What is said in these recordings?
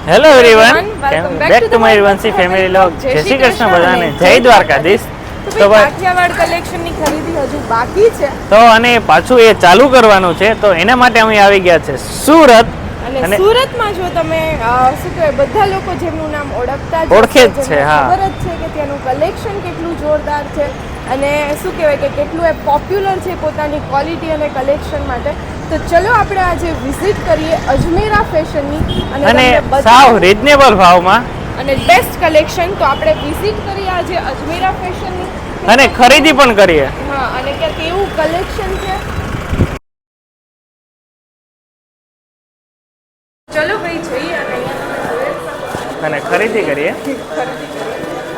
Hello everyone, back to my વંશી family log. જય શ્રી કૃષ્ણ બધાને, જય દ્વારકાધીશ. તો કાઠિયાવાડ કલેક્શનની ખરીદી હજુ બાકી છે તો અને પાછું એ ચાલુ કરવાનું છે, તો એના માટે અમે આવી ગયા છે સુરત. અને સુરતમાં જો તમે શું કહેવાય, બધા લોકો જેમનું નામ ઓળખે જ છે. હા, ખબર જ છે કે ત્યાંનું કલેક્શન કેટલું જોરદાર છે અને શું કહેવાય કે કેટલું એ પોપ્યુલર છે પોતાની ક્વોલિટી અને કલેક્શન માટે. તો ચલો આપણે આજે વિઝિટ કરીએ અજમેરા ફેશનની અને સાવ રીઝનેબલ ભાવમાં અને બેસ્ટ કલેક્શન. તો આપણે વિઝિટ કરીએ આજે અજમેરા ફેશનની અને ખરીદી પણ કરીએ. હા, અને કે કેવું કલેક્શન છે. ચલો ભાઈ જઈએ અને અહીંયા તમે જોઈ શકો અને ખરીદી કરીએ.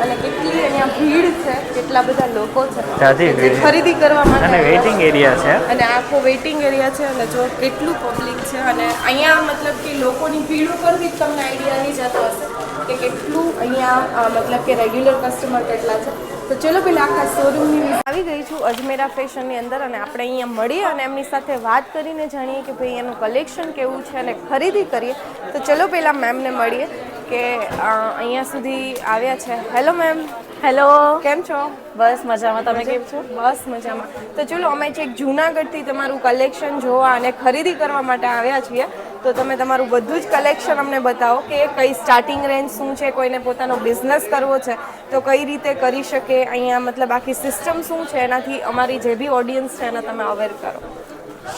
અને કેટલી અહીંયા ભીડ છે, કેટલા બધા લોકો છે ત્યાંથી જે ખરીદી કરવા માટે અને વેઇટિંગ એરિયા છે. અને આખો વેઇટિંગ એરિયા છે અને જો કેટલું પબ્લિક છે. અને અહીંયા મતલબ કે લોકોની ભીડ ઉપરથી જ તમને આઈડિયા આવી જતો હશે કે કેટલું અહીંયા મતલબ કે રેગ્યુલર કસ્ટમર કેટલા છે. તો ચલો પેલા આખા શોરૂમની આવી ગઈ છું અજમેરા ફેશનની અંદર અને આપણે અહીંયા મળીએ અને એમની સાથે વાત કરીને જાણીએ કે ભાઈ એનું કલેક્શન કેવું છે અને ખરીદી કરીએ. તો ચલો પહેલાં મેમને મળીએ કે અહીંયા સુધી આવ્યા છે. Hello ma'am. હેલો, કેમ છો? બસ મજામાં. તમે કેમ છો? બસ મજામાં. તો ચલો અમે છેક જૂનાગઢથી તમારું કલેક્શન જોવા અને ખરીદી કરવા માટે આવ્યા છીએ. તો તમે તમારું બધું જ કલેક્શન અમને બતાવો કે કઈ સ્ટાર્ટિંગ રેન્જ શું છે, કોઈને પોતાનો બિઝનેસ કરવો છે તો કઈ રીતે કરી શકે, અહીંયા મતલબ આખી સિસ્ટમ શું છે, એનાથી અમારી જે બી ઓડિયન્સ છે એને તમે અવેર કરો.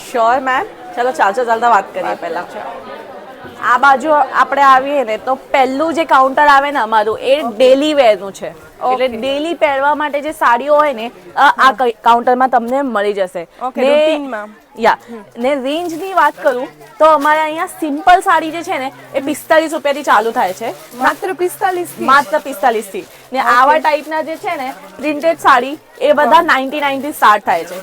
Sure ma'am. ચાલો ચાલતા વાત કરીએ. પહેલાં આ બાજુ આપણે આવીએ ને તો પહેલું જે કાઉન્ટર આવે ને અમારું એ ડેલી વેરનું છે. એટલે ડેલી પહેરવા માટે જે સાડીઓ હોય ને આ કાઉન્ટરમાં તમને મળી જશે. ને રેન્જની વાત કરું તો અમારે અહીંયા સિમ્પલ સાડી જે છે ને એ 45 રૂપિયાથી ચાલુ થાય છે. માત્ર 45? માત્ર 45 થી. ને આવા ટાઈપના જે છે ને પ્રિન્ટેડ સાડી એ બધા 99 થી સ્ટાર્ટ થાય છે.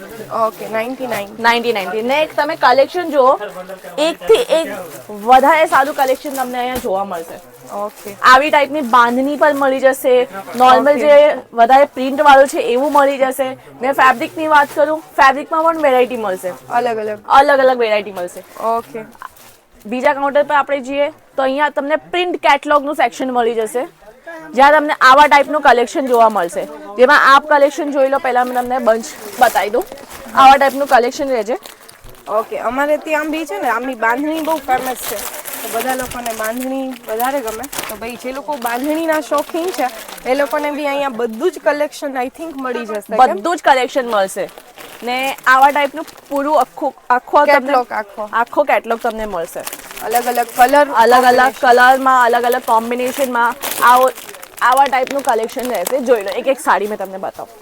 ઓકે, 99 થી. ને તમે કલેક્શન જુઓ, એકથી એક વધારે સારું કલેક્શન તમને અહીંયા જોવા મળશે. ઓકે, આવી ટાઈપની બાંધણી પણ મળી જશે. નોર્મલ જે વધારે પ્રિન્ટ વાળું છે એવું મળી જશે. મેં ફેબ્રિકની વાત કરું, ફેબ્રિકમાં પણ વેરાયટી મળશે. અલગ અલગ વેરાયટી મળશે. ઓકે, બીજા કાઉન્ટર પર આપણે જઈએ તો અહીંયા તમને પ્રિન્ટ કેટલોગનું સેક્શન મળી જશે, જ્યાં તમને આવા ટાઈપનું કલેક્શન જોવા મળશે. જેમાં આપ કલેક્શન જોઈ લો. પહેલા મેં તમને બંચ બતાવી દઉં. આવા ટાઈપનું કલેક્શન રહેશે. ઓકે. અમારે ત્યાં આમ બી છે ને, આમની બાંધણી બહુ ફેમસ છે તો બધા લોકોને બાંધણી વધારે ગમે. તો ભાઈ જે લોકો બાંધણીના શોખીન છે એ લોકોને બી અહીંયા બધું જ કલેક્શન આઈ થિંક મળી જશે. બધું જ કલેક્શન મળશે. ને આવા ટાઈપનું પૂરું આખો કેટલોગ તમને મળશે. અલગ અલગ કલરમાં, અલગ અલગ કોમ્બિનેશનમાં આવા ટાઈપનું કલેક્શન રહેશે. જોઈ લો, એક સાડી મેં તમને બતાવું.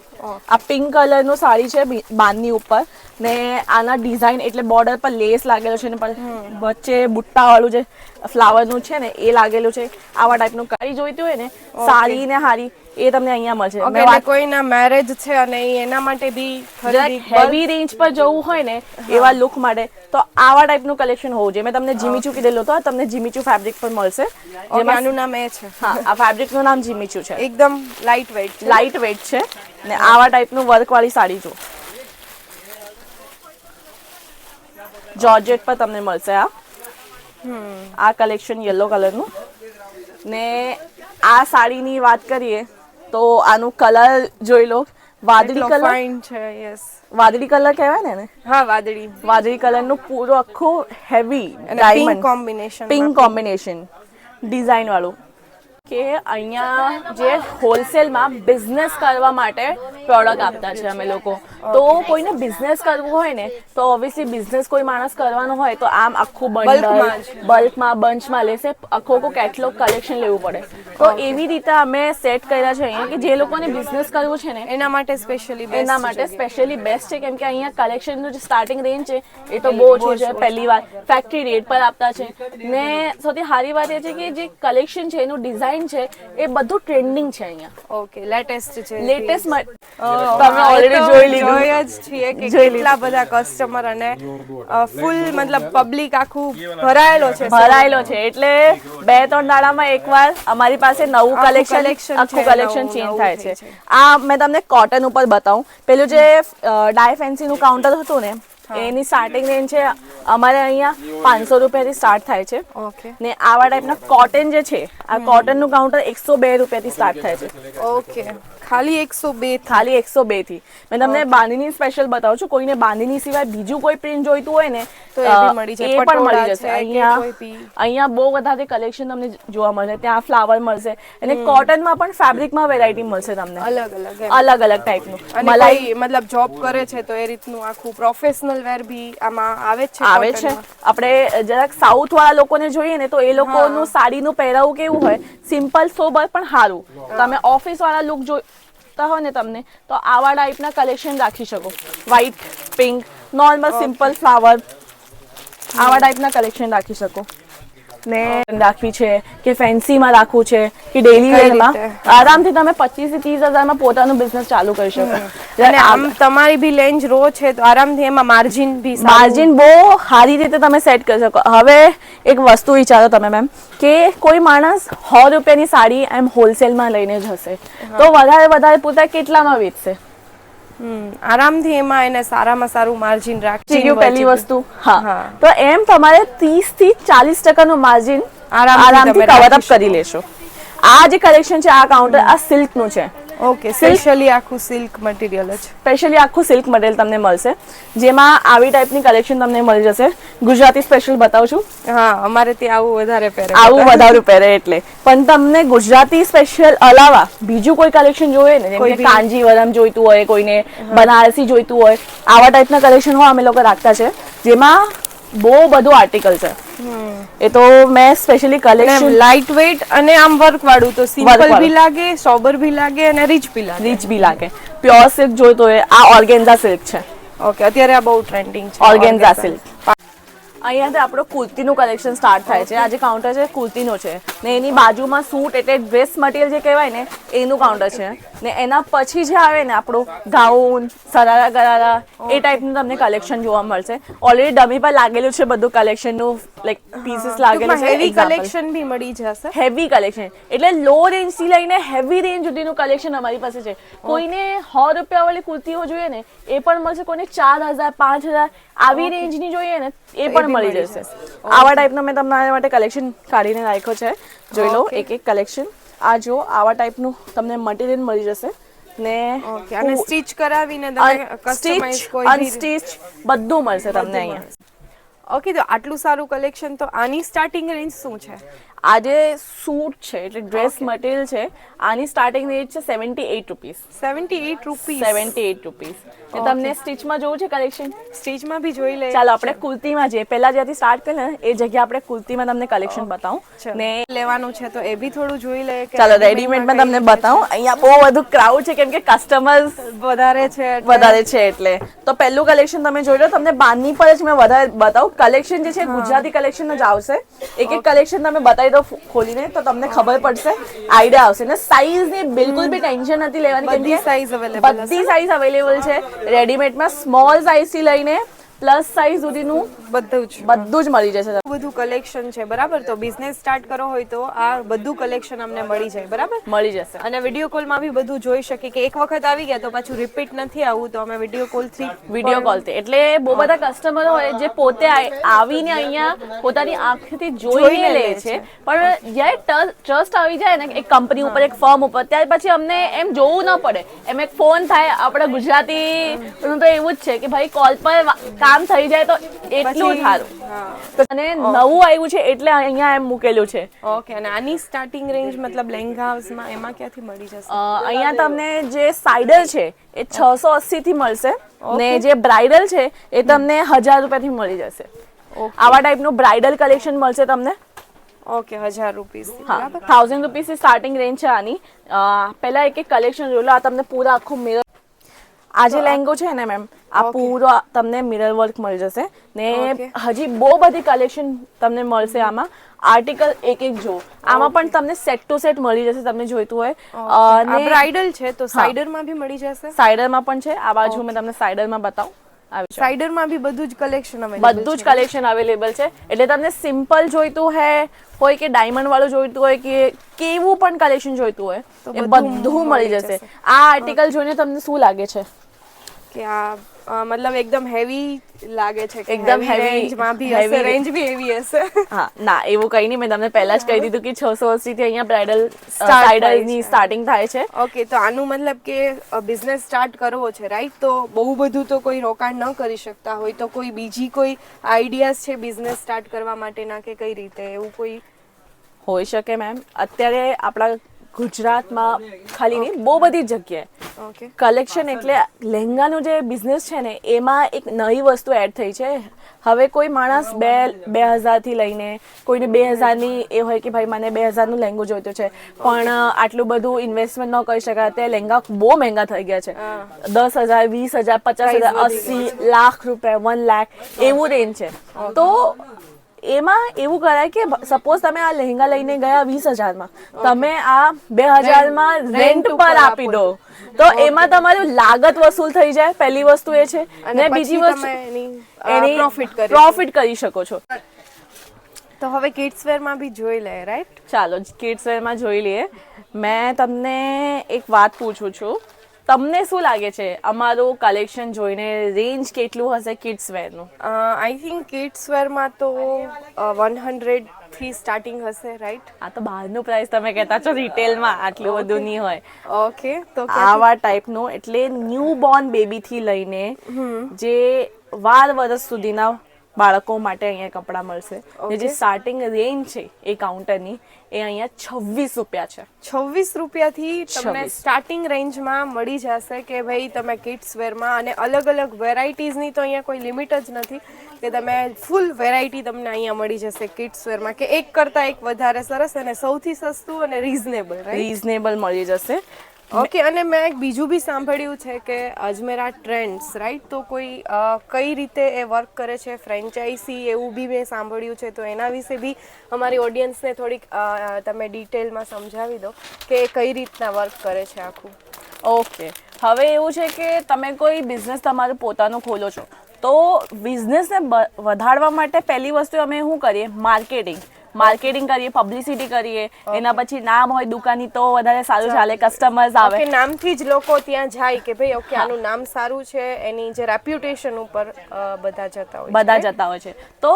આ પિંક કલરનું સાડી છે બાંધની ઉપર, ને આના ડિઝાઇન એટલે બોર્ડર પર લેસ લાગેલો છે ને વચ્ચે બુટ્ટા વાળું જે ફ્લાવરનું છે ને એ લાગેલું છે. આવા ટાઈપનું સાડી જોઈતી હોય ને સારી ને હારી એ તમને અહીંયા મળશે. કોઈના મેરેજ છે અને એના માટે બી હેવી રેન્જ પર જવું હોય ને એવા લુક માટે તો આવા ટાઈપનું કલેક્શન હોવું જોઈએ. મેં તમને જીમીચુ કીધેલું તો તમને જીમીચુ ફેબ્રિક પર મળશે. આનું નામ એ છે. હા, આ ફેબ્રિકનું નામ જીમીચુ છે. એકદમ લાઇટ વેઇટ છે. ને આવા ટાઈપનું વર્ક વાળી સાડી જો જોર્જેટ પર તમને મળશે. આ કલેક્શન યલો કલરનું. ને આ સાડીની વાત કરીએ તો આનું કલર જોઈ લો. વાદળી કલર છે. યસ, વાદળી કલર કહેવાય ને. હા, વાદળી કલરનું પૂરું આખું હેવી પિંક કોમ્બિનેશન ડિઝાઇન વાળું. કે અહીંયા જે હોલસેલમાં બિઝનેસ કરવા માટે પ્રોડક્ટ આપતા છે અમે લોકો. તો કોઈને બિઝનેસ કરવું હોય ને તો ઓબ્વિયસલી બિઝનેસ કોઈ માણસ કરવાનો હોય તો આમ આખું બલ્કમાં બંચમાં લેશે. આખું કેટલોગ કલેક્શન લેવું પડે. તો એવી રીતે અમે સેટ કર્યા છે અહીંયા કે જે લોકોને બિઝનેસ કરવું છે ને એના માટે સ્પેશિયલી બેસ્ટ છે. કેમ કે અહીંયા કલેક્શનનું જે સ્ટાર્ટિંગ રેન્જ છે એ તો બહુ ઓછું છે. પહેલી વાર ફેક્ટરી રેટ પર આપતા છે. ને સૌથી સારી વાત એ છે કે જે કલેક્શન છે એનું ડિઝાઇન છે એ બધું ટ્રેન્ડિંગ છે અહીંયા. ઓકે, લેટેસ્ટ છે. તમે ઓલરેડી જોઈ લીધું જ છીએ કે કેટલા બધા કસ્ટમર અને ફૂલ મતલબ પબ્લિક આખું ભરાયેલો છે. એટલે 2-3 દાડામાં એકવાર અમારી પાસે નવું કલેક્શન ચેન્જ થાય છે. આ મેં તમને કોટન ઉપર બતાવું. પેલું જે ડાય ફેન્સી નું કાઉન્ટર હતું ને એની સ્ટાર્ટિંગ રેન્જ છે અમારે અહીંયા 500 રૂપિયાથી સ્ટાર્ટ થાય છે. ઓકે ને આવા ટાઈપના કોટન જે છે આ કોટનનું કાઉન્ટર 102 રૂપિયાથી સ્ટાર્ટ થાય છે. ઓકે ખાલી 102 ખાલી 102 થી. મેં તમને બાંધીની સ્પેશિયલ બતાવું છું. કોઈને બાંધીની સિવાય બીજું કોઈ પ્રિન્ટ જોઈતું હોય ને તો એ બી મળી જાય. એ પણ મળી જશે. અહીંયા અહીંયા બહુ વધારે કલેક્શન તમને જોવા મળશે. ત્યાં ફ્લાવર મળશે અને કોટનમાં પણ ફેબ્રિકમાં વેરાયટી મળશે તમને અલગ અલગ ટાઈપનું. મલાઈ મતલબ જોબ કરે છે તો એ રીતનું આખું પ્રોફેશનલ વેર બી આમાં આવે છે. આપણે જરાક સાઉથ વાળા લોકોને જોઈએ ને તો એ લોકોનું સાડીનું પહેરાવું કેવું હોય, સિમ્પલ સોબર પણ સારું. તમે ઓફિસ વાળા લુક જોઈતા હોય ને તમને તો આવા ટાઈપના કલેક્શન રાખી શકો. White, pink, normal simple flower આવા ટાઈપના કલેક્શન રાખી શકો. ને રાખવી છે કે ફેન્સીમાં રાખવું છે કે ડેલી વેરમાં આરામથી તમે 25 થી 30 હજારમાં પોતાનું બિઝનેસ ચાલુ કરી શકો. અને આમ તમારી બી રેન્જ રો છે તો આરામથી એમાં માર્જિન બહુ સારી રીતે તમે સેટ કરી શકો. હવે એક વસ્તુ વિચારો તમે મેમ કે કોઈ માણસ 100 રૂપિયાની સાડી એમ હોલસેલમાં લઈને જ હશે તો વધારે પોતા કેટલામાં વેચશે? આરામથી એમાં એને સારામાં સારું માર્જિન રાખી. પહેલી વસ્તુ તો એમ તમારે 30 થી 40% નું માર્જિન આરામથી કવર અપ કરી લેશો. આ જે કલેક્શન છે આ કાઉન્ટર આ સિલ્ક નું છે. ઓકે સ્પેશિયલી આખું સિલ્ક મટીરિયલ જ સ્પેશિયલી આખું સિલ્ક મટીરિયલ તમને મળશે જેમાં આવી ટાઈપની કલેક્શન તમને મળી જશે. ગુજરાતી સ્પેશિયલ બતાવું છું. હા અમારે ત્યાં આવું વધારે પહેરે એટલે. પણ તમને ગુજરાતી સ્પેશિયલ અલાવા બીજું કોઈ કલેક્શન જોઈએ ને જેમ કે કાંજીવરમ જોઈતું હોય, કોઈને બનારસી જોઈતું હોય, આવા ટાઈપના કલેક્શન હોય અમે લોકો રાખતા છે જેમાં બહુ બધું આર્ટિકલ છે. એ તો મેં સ્પેશિયલી કલેક્શન લાઇટ વેઇટ અને આમ વર્ક વાળું તો સિમ્પલ બી લાગે, સોબર બી લાગે અને રીચ બી લાગે. પ્યોર સિલ્ક જોઈતો હોય આ ઓર્ગેન્ઝા સિલ્ક છે. ઓકે અત્યારે આ બહુ ટ્રેન્ડિંગ છે ઓર્ગેન્ઝા સિલ્ક. અહીંયાથી આપણો કુર્તીનું કલેક્શન સ્ટાર્ટ થાય છે. આ જે કાઉન્ટર છે કુર્તીનો છે ને એની બાજુમાં સૂટ એટલે ડ્રેસ મટીરિયલ જે કહેવાય ને એનું કાઉન્ટર છે ને એના પછી જે આવે ને આપણું ગાઉન, સરારા ગરારા એ ટાઈપનું તમને કલેક્શન જોવા મળશે. ઓલરેડી ડમી પર લાગેલું છે બધું કલેક્શનનું લાઈક પીસીસ લાગેલું છે. હેવી કલેક્શન બી મળી જશે. હેવી કલેક્શન એટલે લો રેન્જ થી લઈને હેવી રેન્જ સુધીનું કલેક્શન અમારી પાસે છે. કોઈને 100 રૂપિયા વાળી કુર્તીઓ જોઈએ ને એ પણ મળશે. કોઈને 4000, 5000 આવી રેન્જની જોઈએ ને એ પણ મળી જશે. આવા ટાઈપનો મેં તમારા માટે કલેક્શન કાઢીને રાખ્યો છે. જોઈ લો એક કલેક્શન. આ જો આવા ટાઈપનું તમને મટીરિયલ મળી જશે ને અને સ્ટિચ કરાવીને તમે કસ્ટમાઇઝ કોઈ અનસ્ટિચ બધું મળશે તમને અહીંયા. ઓકે તો આટલું સારું કલેક્શન તો આની સ્ટાર્ટિંગ રેન્જ શું છે? આ જે સૂટ છે એટલે ડ્રેસ મટીરિયલ છે આની સ્ટાર્ટિંગ રેન્જ છે 78 રૂપીસ. 78 રૂપીસ. ને તમને સ્ટિચમાં જોવું છે કલેક્શન? સ્ટિચમાં બી જોઈ લે. ચાલો આપણે કુર્તીમાં જે પહેલા જ્યાંથી સ્ટાર્ટ કરીએ ને એ જગ્યા આપણે કુર્તીમાં તમને કલેક્શન બતાવું ને લેવાનું છે તો એ બી થોડું જોઈ લે. ચાલો રેડીમેડમાં તમને બતાવું. અહીંયા બહુ બધું ક્રાઉડ છે કેમ કે કસ્ટમર્સ વધારે છે એટલે. તો પહેલું કલેક્શન તમે જોઈ લો. તમને બાંધની પર જ મેં વધારે બતાવું. કલેક્શન જે છે ગુજરાતી કલેક્શન જ આવશે. એક કલેક્શન તમે બતાવી દો ખોલીને તો તમને ખબર પડશે, આઈડિયા આવશે. ને સાઈઝ ની બિલકુલ બી ટેન્શન નથી લેવાની કેમ કે બધી સાઈઝ અવેલેબલ છે. રેડીમેડમાં સ્મોલ સાઈઝ થી લઈને પ્લસ સાઈઝ સુધીનું બધું જ મળી જશે. બધું કલેક્શન છે બરાબર. તો બિઝનેસ સ્ટાર્ટ કરો હોય તો આ બધું કલેક્શન અમને મળી જાય બરાબર. મળી જશે અને વિડીયો કોલમાં બી બધું જોઈ શકીએ કે એક વખત આવી ગયા તો પાછું રિપીટ નથી આવવું તો અમે વિડીયો કોલથી એટલે બહુ બધા કસ્ટમર હોય જે પોતે આવીને અહીંયા પોતાની આંખથી જોઈને લે છે પણ જ્યારે ટ્રસ્ટ આવી જાય ને એક કંપની ઉપર એક ફર્મ ઉપર ત્યાર પછી અમને એમ જોવું ન પડે. એમ એક ફોન થાય. આપણા ગુજરાતી તો એવું જ છે કે ભાઈ કોલ પર કામ થઈ જાય તો એટલું સારું. અને નવું આવ્યું છે એટલે અહીંયા એમ મૂકેલું છે. ઓકે અને આની સ્ટાર્ટિંગ રેન્જ મતલબ લેંઘાસમાં એમાં ક્યાંથી મળી જશે? અહીંયા તમને જે સાઇડર છે એ 680 થી મળશે ને જે બ્રાઇડલ છે એ તમને 1000 રૂપિયાથી મળી જશે. આવા ટાઈપનું બ્રાઇડલ કલેક્શન મળશે તમને. Okay 1000 rupees. હા 1000 રૂપીસ સ્ટાર્ટિંગ રેન્જ છે આની. પહેલા એક કલેક્શન જોઈ લો. આ તમને પૂરા આખું મિરર આ જે લેંગો છે ને મેમ આ પૂરો તમને મિરર વર્ક મળી જશે ને હજી બહુ બધી કલેક્શન તમને મળશે આમાં. આર્ટિકલ એક જો આમાં પણ તમને સેટ ટુ સેટ મળી જશે તમને જોઈતું હોય. અને બ્રાઇડલ છે તો સાઇડરમાં બી મળી જશે. સાઇડરમાં પણ છે. આ બાજુ મેં તમને સાઇડરમાં બતાવું. સાઇડરમાં બી બધું જ કલેક્શન અવેલેબલ છે. એટલે તમને સિમ્પલ જોઈતું હોય કે ડાયમંડ વાળું જોઈતું હોય કે કેવું પણ કલેક્શન જોઈતું હોય એ બધું મળી જશે. આ આર્ટિકલ જોઈને તમને શું લાગે છે કે આ મતલબ એકદમ હેવી લાગે છે કે એકદમ heavy, રેન્જમાં બી heavy. હશે, રેન્જ બી હેવી હશે. હા ના એવું કંઈ નહીં, મેં તમને પહેલા જ કહી દીધું કે 680 થી અહીંયા બ્રાઇડલ Start થાય સાઇડરની છે. સ્ટાર્ટિંગ થાય છે. ઓકે, તો આનું મતલબ કે બિઝનેસ સ્ટાર્ટ કરવો છે, રાઈટ? તો બહુ બધું તો કોઈ રોકાણ ન કરી શકતા હોય, તો કોઈ બીજી કોઈ આઈડિયાઝ છે બિઝનેસ સ્ટાર્ટ કરવા માટેના કે કઈ રીતે એવું કોઈ? હોઈ શકે મેમ. અત્યારે આપણા ગુજરાતમાં ખાલી નહીં, બહુ બધી જગ્યાએ ઓકે, કલેક્શન એટલે લહેંગાનું જે બિઝનેસ છે ને એમાં એક નવી વસ્તુ એડ થઈ છે. હવે કોઈ માણસ 2000 થી લઈને કોઈને 2000ની એ હોય કે ભાઈ મને 2000નું લહેંગો જોઈતો છે, પણ આટલું બધું ઇન્વેસ્ટમેન્ટ ન કરી શકાય. તે લહેંગા બહુ મહેંગા થઈ ગયા છે. 10,000, 20,000, 50,000, 80 લાખ રૂપિયા, 1 લાખ એવું રેન્જ છે. તો એમાં એવું કરાય કે સપોઝ તમે આ લહેંગા લઈને ગયા 20,000માં, તમે આ 2000માં રેન્ટ પર આપી દો, તો એમાં તમારું લાગત વસૂલ થઈ જાય. પહેલી વસ્તુ એ છે. અને બીજી વસ્તુ એની પ્રોફિટ કરી શકો છો. તો હવે કિડ્સ વેરમાં બી જોઈ લે, રાઈટ? ચાલો કિડ્સ વેરમાં જોઈ લઈએ. મેં તમને એક વાત પૂછું છું, તમને શું લાગે છે અમારું કલેક્શન જોઈને રેન્જ કેટલું હશે કિડ્સ વેરનું? આઈ થિંક કિડ્સ વેરમાં તો 100 થી સ્ટાર્ટિંગ હશે, રાઈટ? આ તો બહારનું પ્રાઇસ તમે કહેતા છો, રિટેલમાં આટલું બધું નહીં હોય. ઓકે, તો આવા ટાઈપનું એટલે ન્યૂ બોર્ન બેબી થી લઈને જે 12 વર્ષ સુધીના બાળકો માટે અહીંયા કપડાં મળશે. જે સ્ટાર્ટિંગ રેન્જ છે એ કાઉન્ટરની એ અહીંયા 26 રૂપિયા છે. 26 રૂપિયાથી તમને સ્ટાર્ટિંગ રેન્જમાં મળી જશે કે ભાઈ તમે કિડ્સ વેરમાં, અને અલગ અલગ વેરાયટીઝની તો અહીંયા કોઈ લિમિટ જ નથી કે તમે ફૂલ વેરાયટી તમને અહીંયા મળી જશે કિડ્સ વેરમાં, કે એક કરતાં એક વધારે સરસ અને સૌથી સસ્તું અને રીઝનેબલ મળી જશે. ઓકે, અને મેં એક બીજું બી સાંભળ્યું છે કે અજમેરા ટ્રેન્ડ્સ, રાઈટ? તો કોઈ કઈ રીતે એ વર્ક કરે છે, ફ્રેન્ચાઇઝી એવું બી મેં સાંભળ્યું છે. તો એના વિશે બી અમારી ઓડિયન્સને થોડીક તમે ડિટેલમાં સમજાવી દો કે કઈ રીતના વર્ક કરે છે આખું. ઓકે, હવે એવું છે કે તમે કોઈ બિઝનેસ તમારું પોતાનું ખોલો છો, તો બિઝનેસને વધારવા માટે પહેલી વસ્તુ અમે શું કરીએ? માર્કેટિંગ કરીએ, પબ્લિસિટી કરીએ. એના પછી નામ હોય દુકાનની તો વધારે સારું ચાલે, કસ્ટમર્સ આવે. નામથી જ લોકો ત્યાં જાય કે ભાઈ ઓકે આનું નામ સારું છે, એની જે રેપ્યુટેશન ઉપર બધા જતા હોય છે. તો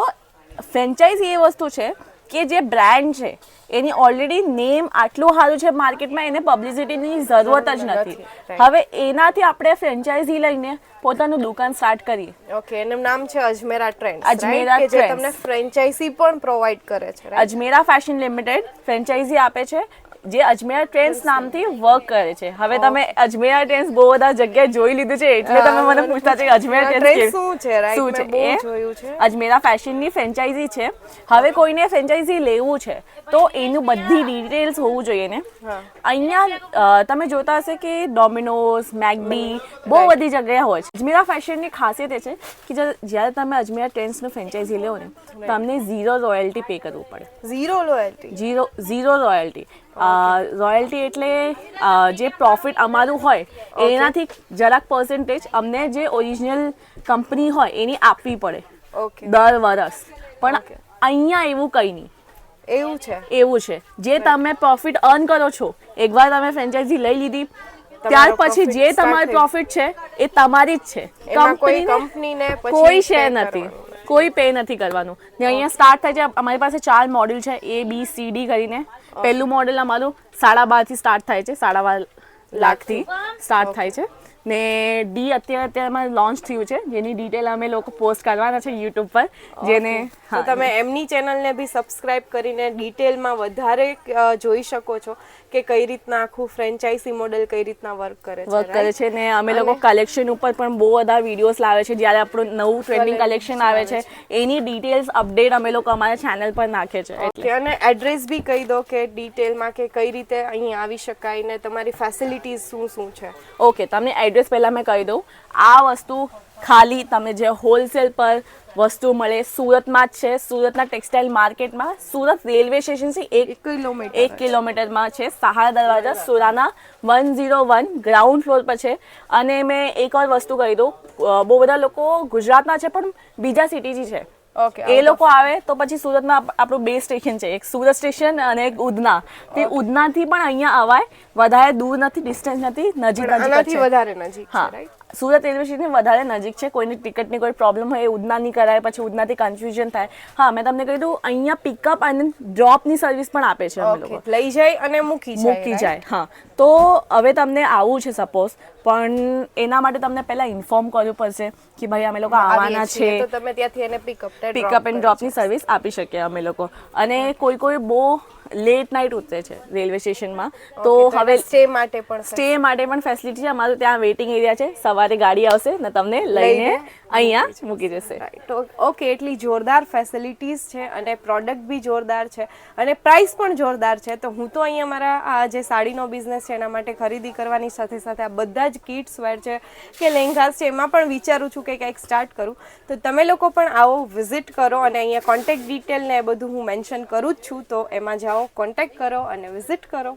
ફ્રેન્ચાઇઝી એ વસ્તુ છે કે જે બ્રાન્ડ છે એની ઓલરેડી નેમ આટલું સારું છે માર્કેટમાં, એને પબ્લિસિટીની જરૂરત જ નથી. હવે એનાથી આપણે ફ્રેન્ચાઇઝી લઈને પોતાનું દુકાન સ્ટાર્ટ કરીએ. ઓકે, એનું નામ છે અજમેરા ટ્રેન્ડ્સ. અજમેરા ટ્રેન્ડ્સ જે તમને ફ્રેન્ચાઇઝી પણ પ્રોવાઈડ કરે છે. અજમેરા ફેશન લિમિટેડ ફ્રેન્ચાઇઝી આપે છે, જે અજમેરા ટ્રેન્ડ્સ નામથી વર્ક કરે છે. હવે તમે અજમેરા ટ્રેન્ડ્સ બહુ બધા જગ્યાએ જોઈ લીધું છે, એટલે તમે મને પૂછતા છે કે અજમેરા ટ્રેન્ડ્સ શું છે, રાઈટ? મેં બહુ જોયું છે. અજમેરા ફેશનની ફ્રેન્ચાઇઝી છે. હવે કોઈને ફ્રેન્ચાઇઝી લેવું છે તો એનું બધી ડિટેલ્સ હોવું જોઈએ ને. અહીંયા તમે જોતા હશે કે ડોમિનોઝ, મેકડી બહુ બધી જગ્યાએ હોય છે. અજમેરા ફેશનની ખાસિયત એ છે કે જ્યારે તમે અજમેરા ટ્રેન્ડ્સનું ફ્રેન્ચાઇઝી લો ને, તમને 0 રોયલ્ટી પે કરવું પડે. 0 રોયલ્ટી? 0 રોયલ્ટી. રોયલ્ટી એટલે જે પ્રોફિટ અમારું હોય એનાથી જરાક પર્સન્ટેજ અમને જે ઓરિજિનલ કંપની હોય એની આપવી પડે દર વર્ષ. પણ અહીંયા એવું કંઈ નહીં. એવું છે જે તમે પ્રોફિટ અર્ન કરો છો, એકવાર તમે ફ્રેન્ચાઇઝી લઈ લીધી ત્યાર પછી જે તમારી પ્રોફિટ છે એ તમારી જ છે. કંપનીને કોઈ શેર નથી, કોઈ પે નથી કરવાનું. ને અહીંયા સ્ટાર્ટ થાય છે, અમારી પાસે 4 મોડ્યુલ છે, ABCD કરીને. પહેલું મોડેલ અમારું 12.5 થી સ્ટાર્ટ થાય છે, 12.5 લાખથી સ્ટાર્ટ થાય છે. ને ડી અત્યારે લોન્ચ થયું છે, જેની ડિટેલ અમે લોકો પોસ્ટ કરવાના છે યુટ્યુબ પર. જેને તમે એમની ચેનલને બી સબસ્ક્રાઇબ કરીને ડિટેલમાં વધારે જોઈ શકો છો કે કઈ રીતના આખું ફ્રેન્ચાઇઝી મોડેલ કઈ રીતના વર્ક કરે છે. ને અમે લોકો કલેક્શન ઉપર પણ બહુ બધા વિડીયોઝ લાવે છે. જ્યારે આપણું નવું ટ્રેન્ડિંગ કલેક્શન આવે છે એની ડિટેલ્સ અપડેટ અમે લોકો અમારા ચેનલ પર નાખે છે. એટલે અને એડ્રેસ બી કહી દો કે ડિટેલમાં કે કઈ રીતે અહીં આવી શકાય ને તમારી ફેસિલિટીઝ શું છે. ઓકે, તમને એડ્રેસ પહેલાં મેં કહી દઉં. આ વસ્તુ ખાલી તમે જે હોલસેલ પર વસ્તુ મળે સુરતમાં જ છે, સુરતના ટેક્સટાઇલ માર્કેટમાં. સુરત રેલવે સ્ટેશનથી 1 કિલોમીટરમાં છે. સહારા દરવાજા સુરાના 101 ગ્રાઉન્ડ ફ્લોર પર છે. અને મેં એક और વસ્તુ કહી દઉં, બહુ બધા લોકો ગુજરાતના છે પણ બીજા સિટીથી છે. એ લોકો આવે તો પછી સુરતમાં આપણું 2 સ્ટેશન છે, એક સુરત સ્ટેશન અને એક ઉધના. તે ઉધનાથી પણ અહીંયા અવાય, વધારે દૂર નથી, ડિસ્ટન્સ નથી, નજીક. વધારે નજીક. હા, સુરત રેલવે સ્ટેશન વધારે નજીક છે, કોઈની ટિકિટની કોઈ પ્રોબ્લેમ હોય એ ઉધના નહીં કરાય, પછી ઉધનાથી કન્ફ્યુઝન થાય. હા, મેં તમને કહી દઉં અહીંયા પિકઅપ અને ડ્રોપની સર્વિસ પણ આપે છે અમે લોકો. લઈ જાય અને મૂકી જાય. હા, તો હવે તમને આવવું છે સપોઝ, પણ એના માટે તમને પહેલા ઇન્ફોર્મ કરવું પડશે કે ભાઈ અમે લોકો આવવાના છે, તો તમે ત્યાંથી એને પિકઅપ એન્ડ ડ્રોપની સર્વિસ આપી શકીએ અમે લોકો. અને કોઈ બહુ લેટ નાઇટ ઉતરે છે રેલવે સ્ટેશનમાં, તો હવે સ્ટે માટે પણ ફેસિલિટી છે. અમારું ત્યાં વેઇટિંગ એરિયા છે, સવારે ગાડી આવશે ને તમને લઈને અહીંયા મૂકી જશે. ઓકે, એટલી જોરદાર ફેસિલિટીઝ છે અને પ્રોડક્ટ બી જોરદાર છે અને પ્રાઇસ પણ જોરદાર છે. તો હું તો અહીંયા મારા આ જે સાડીનો બિઝનેસ છે એના માટે ખરીદી કરવાની સાથે સાથે આ બધા જ કિડ્સ વેર છે કે લેંઘાસ છે એમાં પણ વિચારું છું કે કંઈક સ્ટાર્ટ કરું. તો તમે લોકો પણ આવો, વિઝિટ કરો અને અહીંયા કોન્ટેક્ટ ડિટેલ ને એ બધું હું મેન્શન કરું જ છું, તો એમાં જાઓ, કોન્ટેક્ટ કરો અને વિઝિટ કરો.